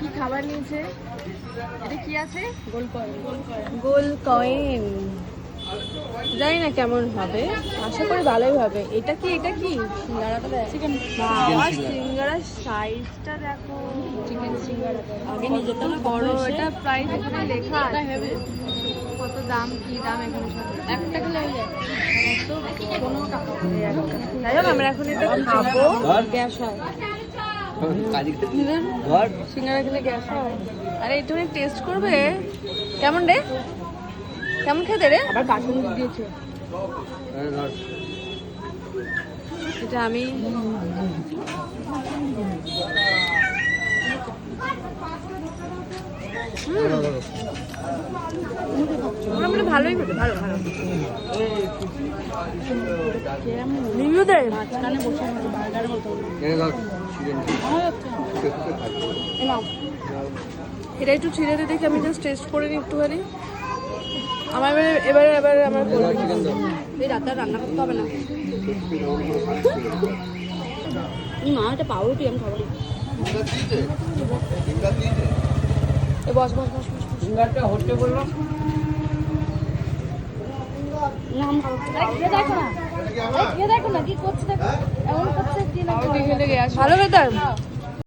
কি খাবার নিয়েছে? এটা কি আছে? গোল কয়েন। গোল কয়েন। জানি না কেমন হবে, আশা করি ভালোই হবে। এটা কি সিঙ্গারাটা দেয় চিকেন। সিঙ্গারার সাইজটা দেখো। চিকেন সিঙ্গারা আগে নিয়ে যেতে না বড়। এটা প্রাইস এখানে লেখা আছে, হেভি। কত দাম কি দাম এখানে সব একটা খেলে হয়ে যায় 15 টাকা। যাই হোক আমরা এখন এটা খাবো। গ্যাস হয় সিঙ্গারা খেলে গ্যাস হয়। আরে একটু টেস্ট করবে কেমন রে, কেমন খেতে রে? আবার কাঁচামরিচ দিয়েছে। এটা আমি মোটামুটি ভালোই হতো, ভালো ভালো রিভিউ দে। মাঝখানে বসে আছে বার্গারের মতো। নাও এটা একটু ছিঁড়ে দিয়ে দেখি, আমি জাস্ট টেস্ট করে নিই একটুখানি। আমার এবারে আমার এই রাতে আর রান্না করতে হবে না। না এটা পাউরুটি আমি খাবো না। এ বস বস বস বস সিঙ্গারটা হতে বললো। না আমি খাবো না। দেখো না, দেখো না কি করছে, দেখো এমন করছে কি না। ভালো খেতে